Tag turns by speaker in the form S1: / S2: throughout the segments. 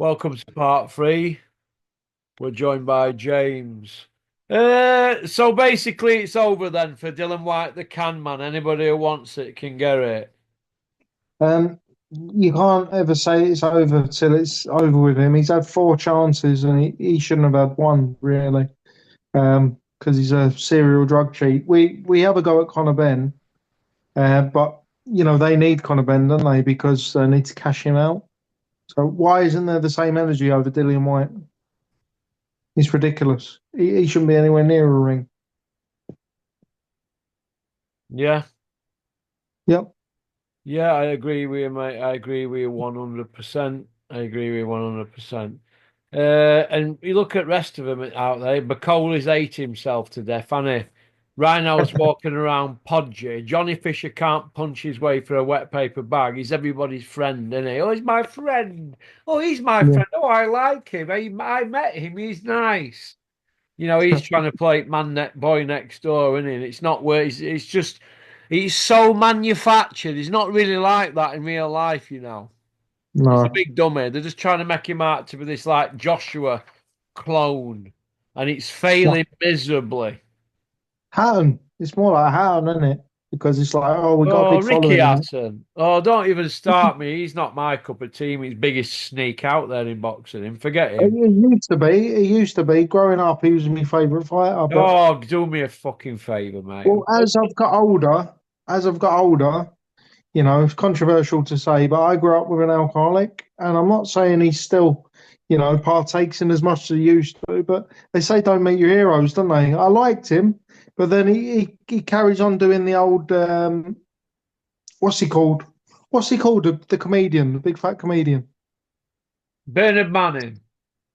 S1: Welcome to part three. We're joined by James. So basically, it's over then for Dylan White, the can man. Anybody who wants it can get it.
S2: You can't ever say it's over till it's over with him. He's had four chances and he shouldn't have had one, really, because he's a serial drug cheat. We have a go at Conor Ben, but they need Conor Ben, don't they? Because they need to cash him out. So why isn't there the same energy over Dillian White? It's ridiculous. He shouldn't be anywhere near a ring.
S1: Yeah,
S2: Yep.
S1: yeah, I agree with you, mate. I agree with you 100%. I agree with you 100%. And you look at rest of them out there. Bacoli's ate himself to death, hasn't he? Rhino's walking around podgy. Johnny Fisher can't punch his way through a wet paper bag. He's everybody's friend, isn't he? Oh, he's my friend. Oh, he's my
S2: Yeah.
S1: friend. Oh, I like him. I met him. He's nice. He's trying to play boy next door, isn't he? And it's not where it's just he's so manufactured. He's not really like that in real life. He's a
S2: No.
S1: big dummy. They're just trying to make him out to be this like Joshua clone, and it's failing miserably.
S2: Hatton. It's more like Hatton, isn't it? Because it's like, oh, we got a
S1: Oh,
S2: big
S1: Ricky
S2: following.
S1: Hatton. Oh, don't even start me. He's not my cup of tea. He's biggest sneak out there in boxing. Him, forget
S2: He
S1: him.
S2: used to be. He used to be. Growing up, he was my favourite fighter. But
S1: Oh, do me a fucking favour, mate.
S2: well, as I've got older, it's controversial to say, but I grew up with an alcoholic, and I'm not saying he still, partakes in as much as he used to. But they say don't meet your heroes, don't they? I liked him, but then he carries on doing the old what's he called? What's he called? The comedian, the big fat comedian.
S1: Bernard Manning.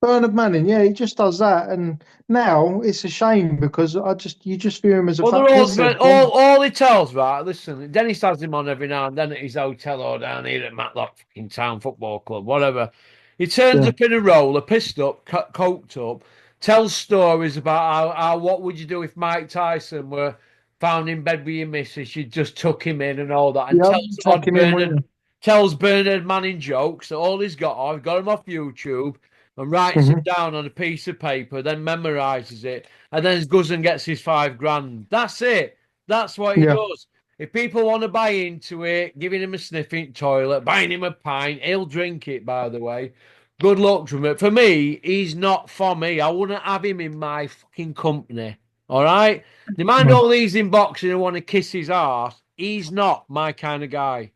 S2: Bernard Manning, yeah, he just does that, and now it's a shame because you just view him as a
S1: Well,
S2: fat
S1: they're all
S2: piss head.
S1: all he tells, right? Listen, Dennis has him on every now and then at his hotel or down here at Matlock fucking Town Football Club, whatever. He turns
S2: Yeah,
S1: up in a roller, pissed up, coked up, tells stories about how what would you do if Mike Tyson were found in bed with your missus? You just took him in and all that, and
S2: yeah, tucking him with.
S1: Tells Bernard Manning jokes that all he's got. I've got him off YouTube and writes it
S2: Hmm.
S1: down on a piece of paper, then memorizes it and then goes and gets his 5 grand. That's it. That's what he
S2: Yeah,
S1: does. If people want to buy into it, giving him a sniffing toilet, buying him a pint, he'll drink it, by the way. Good luck to him. For me, he's not for me. I wouldn't have him in my fucking company. All right? They mind
S2: no,
S1: all these in boxing who want to kiss his ass. He's not my kind of guy,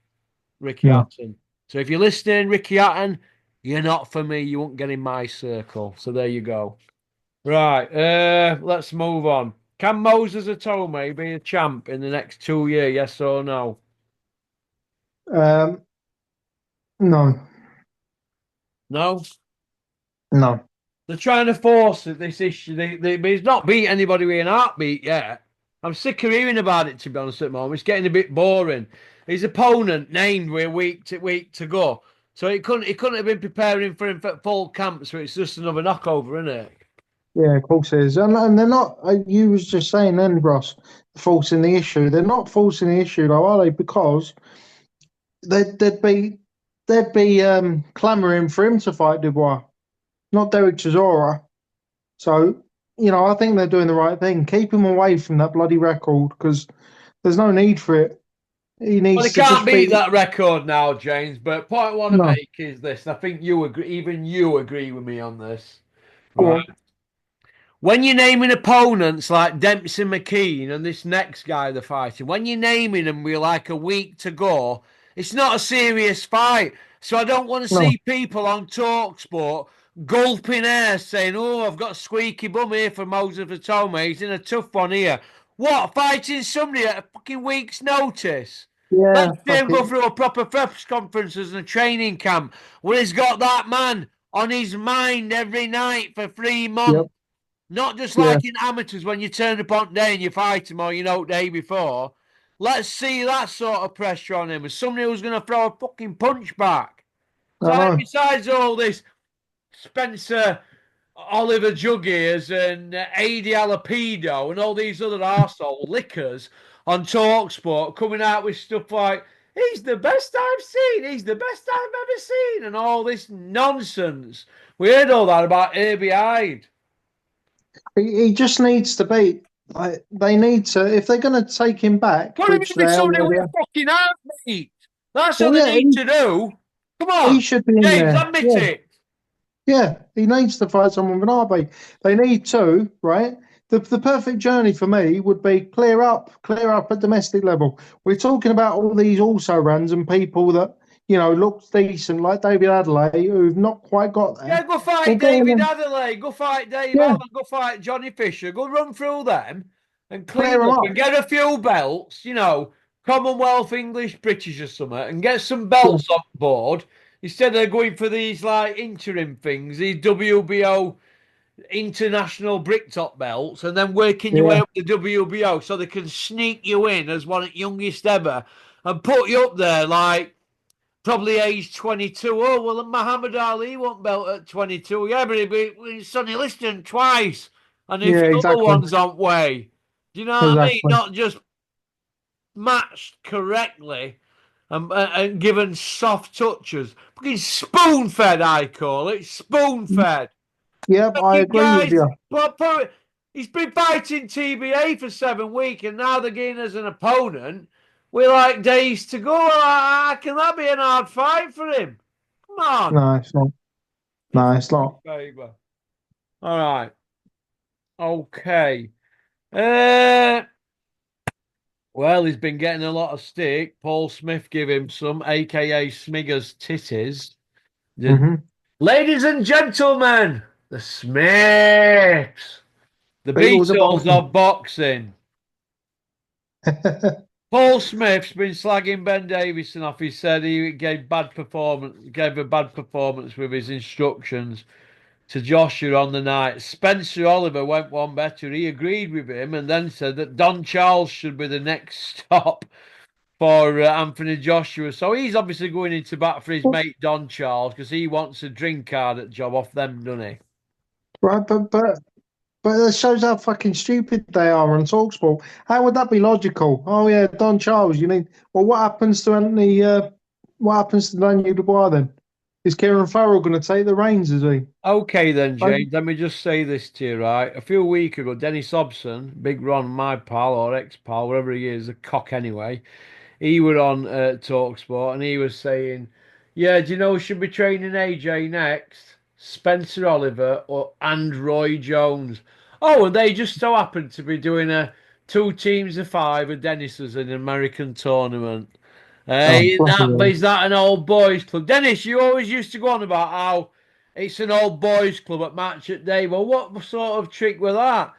S1: Ricky
S2: no.
S1: Hatton. So if you're listening, Ricky Hatton, you're not for me. You won't get in my circle. So there you go. Right, let's move on. Can Moses Atome be a champ in the next 2 years? Yes or no?
S2: Um, no,
S1: No?
S2: no.
S1: They're trying to force this issue. But he's not beat anybody with an heartbeat yet. I'm sick of hearing about it, to be honest, at the moment. It's getting a bit boring. His opponent named with a week to go. So he couldn't have been preparing for him for full camp, so it's just another knockover, isn't it?
S2: Yeah, of course it is, and they're not. You was just saying then, Ross, forcing the issue. They're not forcing the issue, though, are they? Because they'd be clamoring for him to fight Dubois, not Derek Chisora. So, I think they're doing the right thing. Keep him away from that bloody record because there's no need for it. He
S1: Well, they
S2: needs to
S1: can't
S2: just
S1: beat
S2: be.
S1: that record now, James. But point I want to
S2: No,
S1: make is this, and I think you agree, even you agree with me on this,
S2: go
S1: right?
S2: on.
S1: When you're naming opponents like Dempsey McKean and this next guy they're fighting, when you're naming them with like a week to go, it's not a serious fight. So I don't want to
S2: No,
S1: see people on Talksport gulping air saying, "Oh, I've got a squeaky bum here for Moses Atome. He's in a tough one here." What, fighting somebody at a fucking week's notice?
S2: yeah,
S1: Let's see
S2: fuck
S1: him go
S2: it.
S1: through a proper press conferences and a training camp where he's got that man on his mind every night for 3 months.
S2: Yep,
S1: Not just
S2: yeah,
S1: like in amateurs when you turn up on day and you fight him or day before. Let's see that sort of pressure on him as somebody who's going to throw a fucking punch back.
S2: I
S1: So
S2: know.
S1: besides all this Spencer Oliver Juggiers and Adi Alapido and all these other arsehole lickers on Talksport coming out with stuff like He's the best I've seen. He's the best I've ever seen. And all this nonsense. We heard all that about Herbie Hyde.
S2: He just needs to be. Like, they need to if they're going to take him back,
S1: Put him
S2: which
S1: in with
S2: they
S1: somebody with
S2: already.
S1: a fucking heartbeat. That's what
S2: Well,
S1: they
S2: yeah,
S1: need to do. Come
S2: he
S1: on.
S2: should be in
S1: James,
S2: there.
S1: admit
S2: Yeah,
S1: it.
S2: yeah, he needs to fight someone with an RB. They need to, right? The perfect journey for me would be clear up at domestic level. We're talking about all these also runs and people that look decent, like David Adelaide, who've not quite got
S1: Yeah,
S2: there.
S1: go
S2: Well,
S1: fight
S2: go on
S1: David
S2: then.
S1: Adelaide. Go fight Dave
S2: Yeah,
S1: Allen. Go fight Johnny Fisher. Go run through them and
S2: clear
S1: clean
S2: them
S1: up
S2: up.
S1: and get a few belts, Commonwealth, English, British or something, and get some
S2: Yeah,
S1: belts on board instead of going for these like interim things, these WBO international bricktop belts, and then working your way
S2: yeah,
S1: up the WBO so they can sneak you in as one of the youngest ever and put you up there like probably age 22. Oh, well, Muhammad Ali won't belt at 22. Yeah, but he'll Sonny Liston twice. And a
S2: yeah,
S1: few other
S2: exactly,
S1: ones on way. Do you know what I mean?
S2: exactly.
S1: Not just matched correctly and given soft touches. Fucking spoon fed, I call it. Spoon fed.
S2: Yep, I
S1: Fucking
S2: agree with
S1: guys,
S2: you.
S1: he's been fighting TBA for 7 weeks and now they're getting as an opponent. We're like days to go. How can that be an hard fight for him? Come on.
S2: No, it's not.
S1: A
S2: No, it's
S1: fucking
S2: not.
S1: favour. All right. Okay. Uh, well, he's been getting a lot of stick. Paul Smith give him some, aka Smigger's titties. The,
S2: Hmm.
S1: ladies and gentlemen, the Smiths, the
S2: Beatles are
S1: Beatles
S2: boxing.
S1: of boxing. Paul Smith's been slagging Ben Davison off. He said he gave a bad performance with his instructions to Joshua on the night. Spencer Oliver went one better. He agreed with him and then said that Don Charles should be the next stop for Anthony Joshua. So he's obviously going into bat for his mate Don Charles because he wants a drink card at job off them, doesn't he?
S2: Right, but it shows how fucking stupid they are on Talksport. How would that be logical? Oh yeah, Don Charles. You need. Well, what happens to Anthony? What happens to Daniel Dubois then? Is Kieran Farrell going to take the reins? Is he?
S1: Okay then,
S2: Like,
S1: James, let me just say this to you, right? A few weeks ago, Dennis Hobson, Big Ron, my pal or ex-pal, whatever he is, a cock anyway, he were on Talksport and he was saying, yeah, do you know who should be training AJ next? Spencer Oliver and Roy Jones. Oh, and they just so happened to be doing a two teams of five with Dennis's in an American tournament.
S2: oh
S1: Hey,
S2: bloody hell.
S1: is that an old boys club? Dennis, you always used to go on about how it's an old boys club at match at day. Well, what sort of trick was that?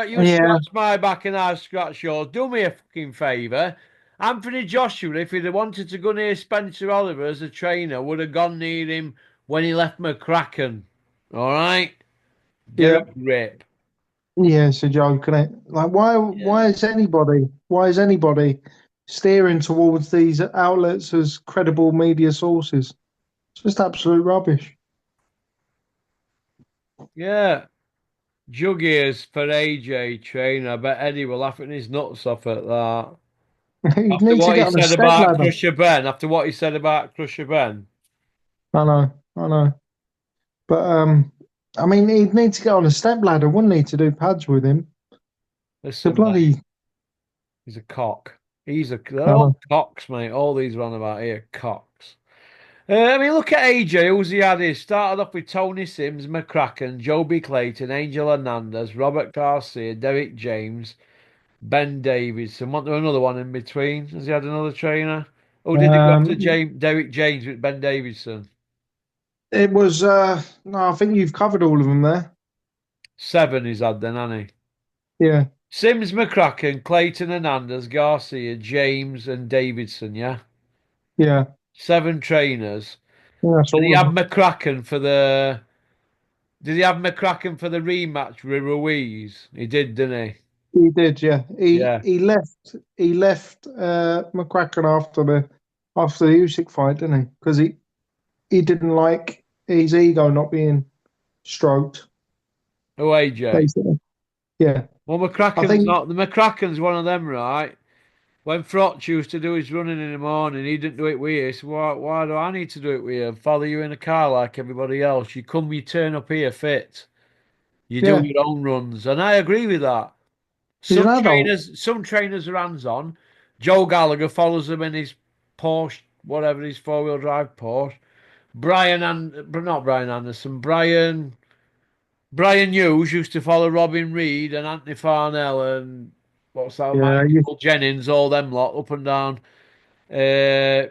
S1: You
S2: Yeah,
S1: scratch my back and I scratch yours. Do me a fucking favour. Anthony Joshua, if he'd have wanted to go near Spencer Oliver as a trainer, would have gone near him when he left McCracken. All right? Get a
S2: yeah,
S1: grip.
S2: yeah. It's a joke, isn't it? Like, why?
S1: Yeah.
S2: Why is anybody steering towards these outlets as credible media sources? It's just absolute rubbish.
S1: Yeah. Jug ears for AJ trainer. I bet Eddie will laugh at his nuts off at that.
S2: You
S1: After
S2: need to
S1: what he
S2: get on a
S1: said
S2: step
S1: about
S2: ladder.
S1: Crusher Ben, after what he said about Crusher Ben,
S2: I know. But I mean, he'd need to get on a step ladder, wouldn't he, to do pads with him? The
S1: listen, mate,
S2: bloody,
S1: he's a cock. They're
S2: I
S1: all
S2: know.
S1: cocks, mate. All these run about here, cocks. I mean, look at AJ. Who's he had here? Started off with Tony Sims, McCracken, Joby Clayton, Angel Hernandez, Robert Garcia, Derek James, Ben Davidson. Want there another one in between? Has he had another trainer? Or did he go after
S2: Um,
S1: Derek James with Ben Davidson?
S2: it was no, I think you've covered all of them there.
S1: Seven he's had then, hasn't he?
S2: Yeah,
S1: Sims, McCracken, Clayton, Hernandez, Garcia, James, and Davidson. Yeah,
S2: yeah,
S1: seven trainers.
S2: yeah, that's
S1: Did he
S2: all of
S1: have
S2: them.
S1: McCracken for the? Did he have McCracken for the rematch with Ruiz? He did, didn't he?
S2: He did, yeah.
S1: Yeah.
S2: He left McCracken after the Usyk fight, didn't he? Because he didn't like his ego not being stroked,
S1: Oh, AJ.
S2: basically. Yeah,
S1: Well,
S2: I
S1: McCracken's
S2: think
S1: not. The McCracken's one of them, right? when Frotch used to do his running in the morning, he didn't do it with you. So why do I need to do it with you? Follow you in a car like everybody else. You turn up here fit. You do
S2: Yeah,
S1: your own runs, and I agree with that.
S2: he's an adult.
S1: Some trainers are hands-on. Joe Gallagher follows them in his Porsche, whatever his four-wheel drive Porsche. Not Brian Anderson, Brian Hughes used to follow Robin Reed and Anthony Farnell and what's that,
S2: Yeah, you
S1: Michael Jennings, all them lot up and down. Uh,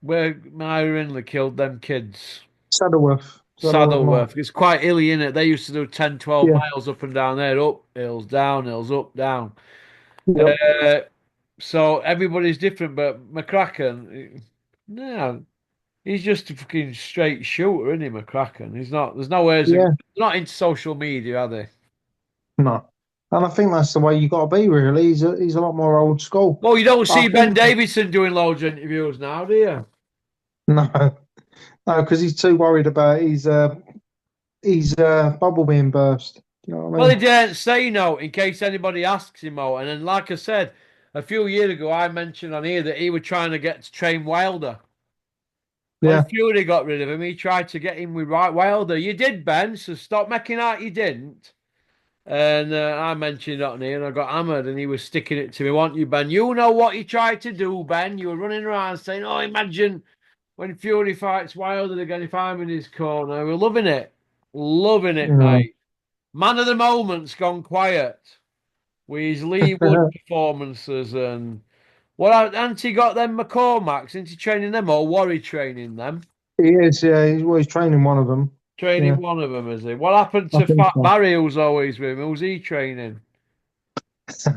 S1: where Myra Hindley killed them kids.
S2: Saddleworth Night.
S1: Saddleworth. It's quite hilly, innit? They used to do 10, 12
S2: Yeah,
S1: miles up and down there, up hills, down hills, up, down.
S2: yep,
S1: Uh, so everybody's different, but McCracken, no, he's just a fucking straight shooter, isn't he, McCracken? He's not, there's no ways,
S2: yeah,
S1: not into social media, are they?
S2: no. And I think that's the way you got to be. Really, he's a lot more old school.
S1: Well, you don't
S2: I
S1: see Ben
S2: think
S1: Davidson doing loads of interviews now, do you?
S2: no, no, because he's too worried about his bubble being burst. You know what I
S1: Well, he
S2: mean?
S1: daren't say no in case anybody asks him out. And then, like I said, a few years ago, I mentioned on here that he was trying to get to train Wilder. When
S2: Yeah,
S1: Fury got rid of him, he tried to get him with Wilder. You did, Ben, so stop making out you didn't. And I mentioned it on here, and I got hammered, and he was sticking it to me. Want you, Ben? You know what you tried to do, Ben? You were running around saying, "Oh, imagine when Fury fights Wilder again if I'm in his corner." We're loving it,
S2: yeah.
S1: mate. Man of the moment's gone quiet with his Lee Wood performances and what? Ain't he got them McCormacks? Isn't he training them or Worry training them?
S2: He is. Yeah, he's training one of them. Yeah,
S1: Training one of them, is he? What happened
S2: I
S1: to
S2: think
S1: Fat
S2: so.
S1: Barry, who's always with him? Who's he training?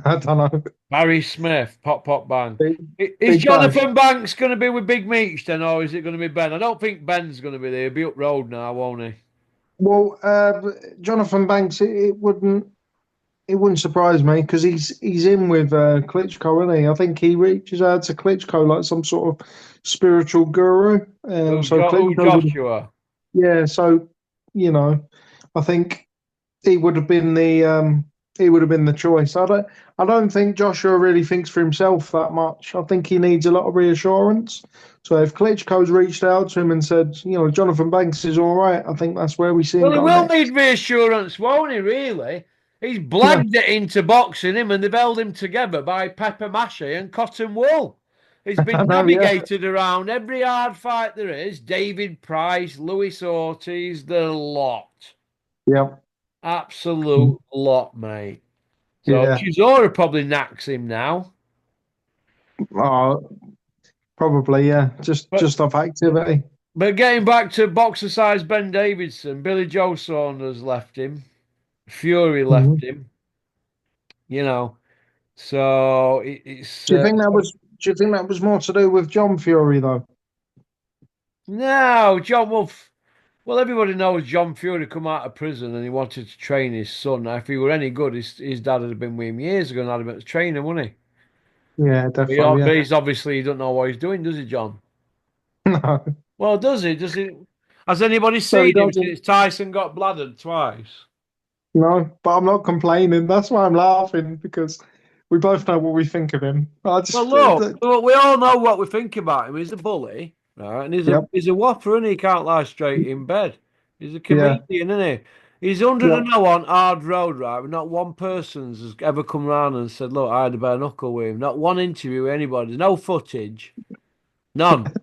S2: I don't know.
S1: Barry Smith, pop, pop, bang.
S2: Big,
S1: Is
S2: big guy.
S1: Jonathan Banks going to be with Big Meech then, or is it going to be Ben? I don't think Ben's going to be there. He'll be up road now, won't he?
S2: Well, Jonathan Banks, it wouldn't surprise me because he's in with Klitschko, isn't he? I think he reaches out to Klitschko like some sort of spiritual guru. So
S1: Who
S2: Klitschko would,
S1: Joshua?
S2: yeah. So you know, I think he would have been the choice. I don't think Joshua really thinks for himself that much. I think he needs a lot of reassurance. So if Klitschko's reached out to him and said, Jonathan Banks is all right, I think that's where we see him
S1: Well, he
S2: go
S1: will
S2: next.
S1: need reassurance, won't he, really? He's
S2: Yeah,
S1: blagged it into boxing him and they've held him together by pepper mache and cotton wool. He's
S2: I
S1: been
S2: know. Yeah,
S1: navigated around every hard fight there is. David Price, Luis Ortiz, the lot.
S2: yeah,
S1: Absolute lot, mate. So
S2: yeah.
S1: Chisora probably knacks him now.
S2: Oh, probably, yeah. Just
S1: But
S2: just off activity.
S1: but getting back to boxer size Ben Davidson, Billy Joe Saunders left him. Fury
S2: hmm
S1: left him, you know. So it's
S2: Do you think that was? Do you think that was more to do with John Fury though?
S1: no John Wolf. Well, everybody knows John Fury come out of prison and he wanted to train his son. Now, if he were any good, his dad would have been with him years ago and had him as a trainer, wouldn't he?
S2: Yeah,
S1: But,
S2: defo.
S1: but
S2: Yeah.
S1: he's obviously he don't know what he's doing, does he, John?
S2: No,
S1: Well, does he? Does he? Has anybody
S2: no, he
S1: seen him
S2: doesn't.
S1: since Tyson got bladdered twice?
S2: No, but I'm not complaining. That's why I'm laughing because we both know what we think of him. I
S1: Well,
S2: just,
S1: look, we all know what we think about him. He's a bully, right? And
S2: yep,
S1: he's a whopper, and he can't lie straight in bed. He's a
S2: yeah,
S1: comedian, isn't he? He's under the
S2: yep.
S1: know on hard road, right? But not one person's has ever come round and said, "Look, I had a bare knuckle with him." Not one interview with anybody. There's no footage, none.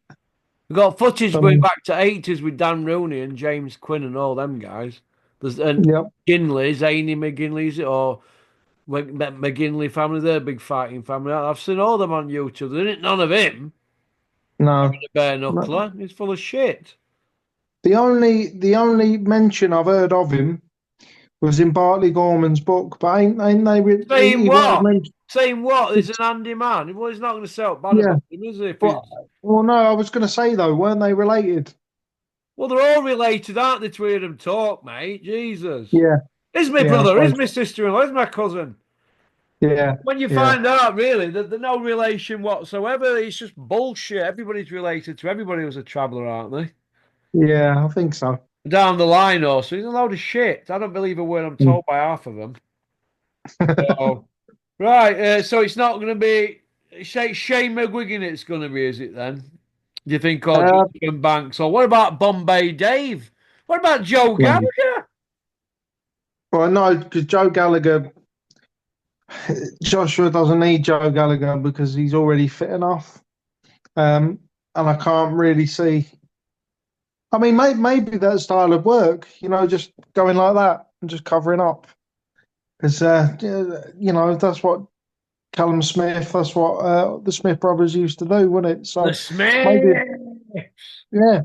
S1: We've got footage going
S2: Um,
S1: back to eighties with Dan Rooney and James Quinn and all them guys. There's and
S2: yep.
S1: McGinley, Zany McGinley's or McGinley family. They're a big fighting family. I've seen all them on YouTube. There ain't none of him having
S2: No,
S1: a bare
S2: no.
S1: knuckler. He's full of shit.
S2: The only mention I've heard of him was in Bartley Gorman's book, but ain't they?
S1: Saying
S2: He might have
S1: what?
S2: mentioned.
S1: Saying what? He's an handy man. Well, he's not going to sell bad
S2: Yeah,
S1: about him, is he? If
S2: but
S1: he's
S2: well, no, I was going to say though, weren't they related?
S1: well, they're all related, aren't they? To hear them talk, mate. Jesus.
S2: Yeah,
S1: Here's my
S2: yeah, I
S1: brother. Here's
S2: suppose.
S1: my sister-in-law. Here's my cousin.
S2: Yeah,
S1: When you
S2: yeah,
S1: find out, really, that there's no relation whatsoever, it's just bullshit. Everybody's related to everybody who's a traveller, aren't they?
S2: yeah. I think so.
S1: Down the line, also, it's a load of shit. I don't believe a word I'm told by half of them. So, right, so it's not going to be say Shane McGuigan it's going to be, is it then? Do you think, or
S2: Uh,
S1: Jonathan Banks? Or what about Bombay Dave? What about Joe
S2: well,
S1: Gallagher?
S2: no, because Joe Gallagher, Joshua doesn't need Joe Gallagher because he's already fit enough. And I can't really see. I mean, maybe that style of work, just going like that and just covering up. Because, that's what Callum Smith, that's what the Smith brothers used to do, wouldn't it?
S1: The
S2: So maybe,
S1: Smiths.
S2: yeah,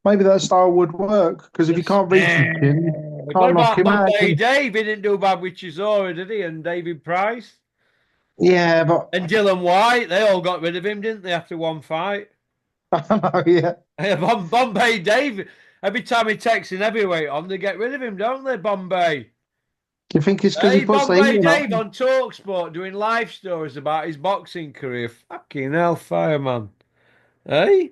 S2: maybe that style would work. Because if
S1: The
S2: you can't reach his
S1: Smiths.
S2: chin, you
S1: What
S2: can't knock
S1: about
S2: him out.
S1: Bombay Dave? He didn't do bad with Chisora, did he? And David Price?
S2: Yeah, but
S1: And Dylan White? They all got rid of him, didn't they, after one fight?
S2: I don't know, yeah.
S1: Bombay Dave, every time he takes an heavyweight on, they get rid of him, don't they, Bombay?
S2: Do you think it's because he
S1: Hey,
S2: puts the
S1: Bombay
S2: heating up?
S1: Dave on Talksport doing live stories about his boxing career. Fucking hellfire, man. Hey?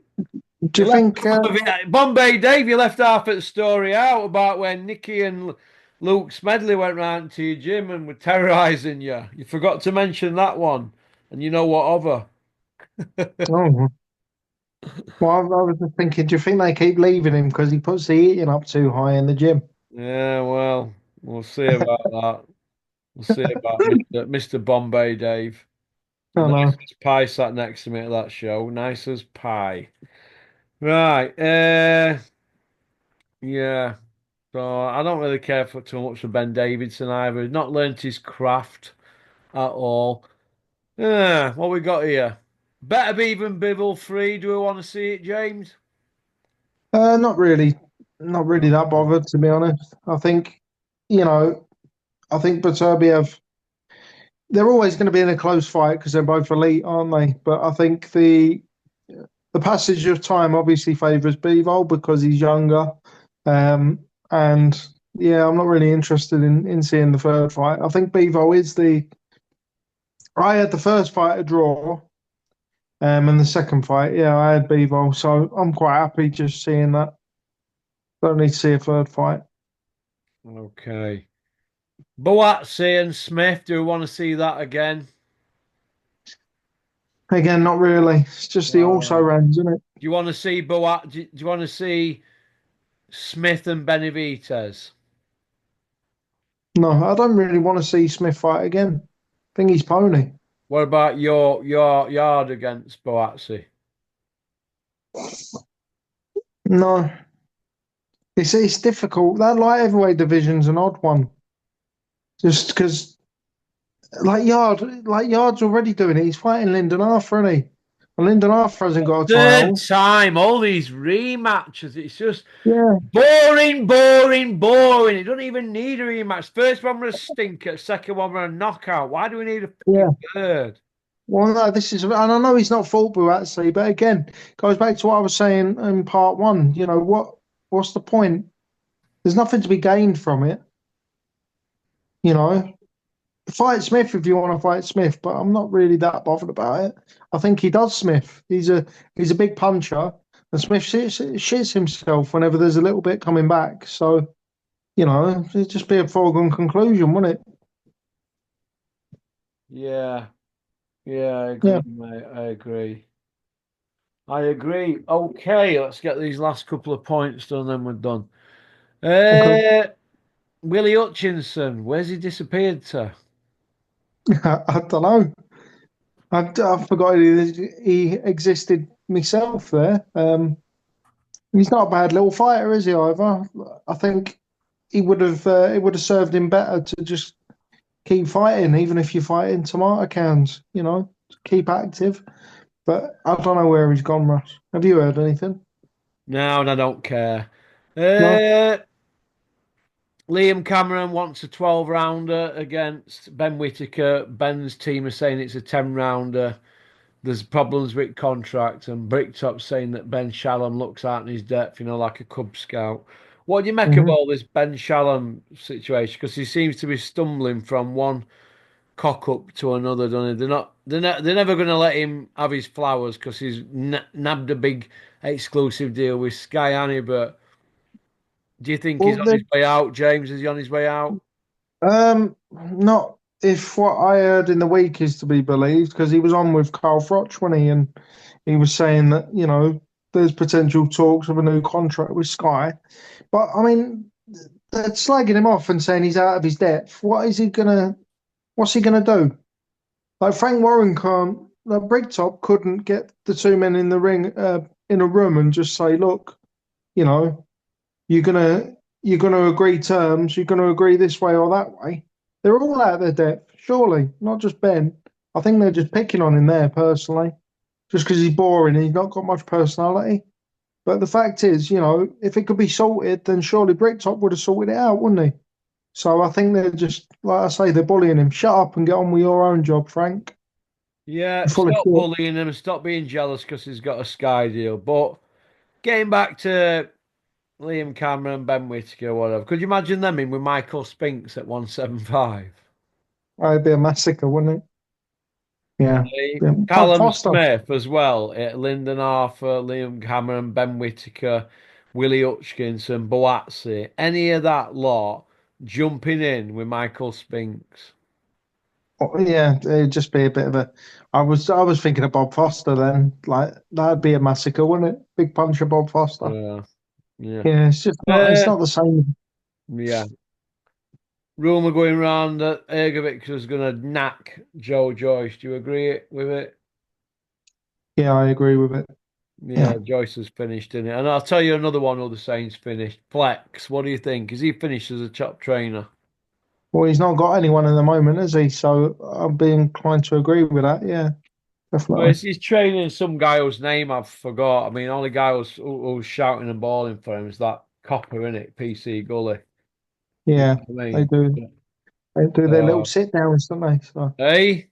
S2: Do
S1: You
S2: you
S1: left
S2: think?
S1: half of it. Bombay Dave, you left half of the story out about when Nicky and Luke Smedley went round to your gym and were terrorising you. You forgot to mention that one. And you know what other?
S2: Oh, well, I was just thinking. Do you think they keep leaving him because he puts the heating up too high in the gym?
S1: Yeah, well, we'll see about that. We'll see about Mr. Bombay Dave.
S2: I
S1: Nice
S2: know.
S1: as pie sat next to me at that show. Nice as pie. Right. Yeah. So I don't really care for too much for Ben Davidson either. He's not learnt his craft at all. Yeah, what we got here? Better be even Bivol free. Do we want to see it, James?
S2: Not really. Not really that
S1: Oh.
S2: bothered, to be honest. You know, I think Baturbiev. They're always going to be in a close fight because they're both elite, aren't they? But I think the passage of time obviously favours Bivol because he's younger. Um, and yeah, I'm not really interested in seeing the third fight. I think Bivol is the. I had the first fight a draw, and the second fight, yeah, I had Bivol, so I'm quite happy just seeing that. Don't need to see a third fight.
S1: Okay. Boatse and Smith. Do we want to see that again?
S2: Again, not really. It's just the also
S1: Oh.
S2: rans, isn't it?
S1: Do you want to see Boat? Do you want to see Smith and Benavides?
S2: No, I don't really want to see Smith fight again. I think he's pony.
S1: What about your yard against Boatse?
S2: No, it's difficult. That light heavyweight division's an odd one. Just because, Yard's already doing it. He's fighting Lyndon Arthur, isn't he? And Lyndon Arthur hasn't got a
S1: Third
S2: title.
S1: time, all these rematches. It's just
S2: Yeah,
S1: boring, boring, boring. It doesn't even need a rematch. First one was a stinker, second one was a knockout. Why do we need a
S2: yeah.
S1: fucking third?
S2: Well, no, and I know he's not fault Buatsi, but again, goes back to what I was saying in part one. What's the point? There's nothing to be gained from it. You know, fight Smith if you want to fight Smith, but I'm not really that bothered about it. I think he does Smith. He's a big puncher, and Smith shits himself whenever there's a little bit coming back. So it'd just be a foregone conclusion, wouldn't it?
S1: Yeah, yeah, I
S2: Yeah.
S1: agree, mate. I agree. I agree. Okay, let's get these last couple of points done, then we're done.
S2: Okay.
S1: Uh, Willie Hutchinson, where's he disappeared to?
S2: I don't know. I forgot he existed myself there. He's not a bad little fighter, is he? Either I think it would have served him better to just keep fighting, even if you're fighting tomato cans. Keep active. But I don't know where he's gone, Russ. Have you heard anything?
S1: No, and I don't care.
S2: No.
S1: Uh, Liam Cameron wants a 12 rounder against Ben Whitaker. Ben's team are saying it's a 10 rounder. There's problems with contract, and Bricktop's saying that Ben Shalom looks out in his depth, like a Cub Scout. What do you make of
S2: Hmm.
S1: all this Ben Shalom situation? Because he seems to be stumbling from one cock up to another, don't they? They're never going to let him have his flowers because he's nabbed a big exclusive deal with Sky Annie. But do you think he's
S2: Well,
S1: on his way out, James? Is he on his way out?
S2: not. if what I heard in the week is to be believed, because he was on with Carl Froch, wasn't he? And he was saying that, there's potential talks of a new contract with Sky. But I mean, they're slagging him off and saying he's out of his depth. What's he gonna do? Like Frank Warren can't, like Brigtop couldn't get the two men in the ring, in a room and just say, look, you know, you're gonna you're gonna agree terms, you're gonna agree this way or that way. They're all out of their depth, surely, not just Ben. I think they're just picking on him there personally, just because he's boring and he's not got much personality. But the fact is, if it could be sorted, then surely Bricktop would have sorted it out, wouldn't he? So I think they're just, like I say, they're bullying him. Shut up and get on with your own job, Frank.
S1: Yeah,
S2: You're full of
S1: stop
S2: shit.
S1: bullying him, stop being jealous because he's got a Sky deal. But getting back to Liam Cameron, Ben Whittaker, whatever. Could you imagine them in with Michael Spinks at 175?
S2: It'd be a massacre, wouldn't it? Yeah. Yeah. Bob
S1: Callum
S2: Foster.
S1: Smith as well, Lyndon Arthur, Liam Cameron, Ben Whittaker, Willie Hutchinson, Boatsi, any of that lot jumping in with Michael Spinks.
S2: Oh, yeah, it'd just be a bit of a. I was thinking of Bob Foster then. Like that'd be a massacre, wouldn't it? Big punch of Bob Foster.
S1: Yeah, yeah.
S2: Yeah, it's just not. It's
S1: Uh,
S2: not the same.
S1: yeah. Rumour going round that Ergovic was going to knack Joe Joyce. Do you agree with it?
S2: Yeah, I agree with it.
S1: Yeah,
S2: Yeah.
S1: Joyce has finished in it. And I'll tell you another one who the Saints finished. Plex, what do you think? Is he finished as a top trainer?
S2: Well, he's not got anyone at the moment, has he? So I'd be inclined to agree with that. Yeah,
S1: Well,
S2: definitely.
S1: he's training some guy whose name I've forgot. I mean, only guy who's shouting and bawling for him is that copper in it, PC Gully. You
S2: Yeah,
S1: know what I
S2: they
S1: mean?
S2: do. They do their little
S1: Uh,
S2: sit downs, don't they? So
S1: hey,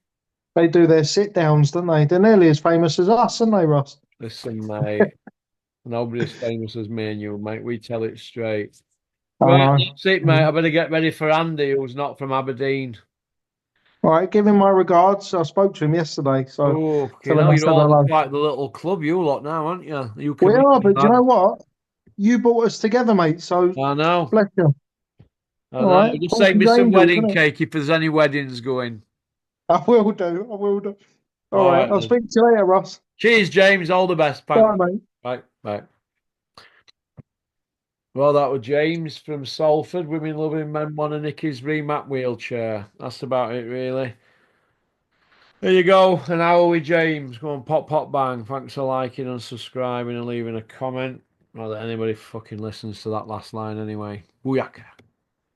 S2: they do their sit downs, don't they? They're nearly as famous as us, aren't they, Ross?
S1: listen, mate. Nobody's famous as me and you, mate. We tell it straight.
S2: I
S1: Right,
S2: know.
S1: that's it, mate. I better get ready for Andy, who's not from Aberdeen.
S2: All right, give him my regards. I spoke to him yesterday, so
S1: Oh, you
S2: tell him
S1: know,
S2: I
S1: you're
S2: said
S1: all
S2: hello.
S1: quite the little club, you lot now, aren't you? You
S2: We are,
S1: comedian
S2: but do you
S1: lad.
S2: know what? You brought us together, mate. So
S1: I know.
S2: bless you.
S1: I
S2: All
S1: know.
S2: right,
S1: Just save
S2: talking
S1: me some
S2: angels,
S1: wedding
S2: isn't it?
S1: cake if there's any weddings going.
S2: I will do. I will do. All
S1: All
S2: right,
S1: right
S2: I'll
S1: then.
S2: speak to you later, Ross.
S1: Cheers, James. All the best. Thanks.
S2: Bye, mate.
S1: Bye. Bye. Well, that was James from Salford. Women loving men want to nick his remat wheelchair. That's about it, really. There you go. An hour with James. Go on, pop, pop, bang. Thanks for liking and subscribing and leaving a comment. Not that anybody fucking listens to that last line anyway. Booyaka.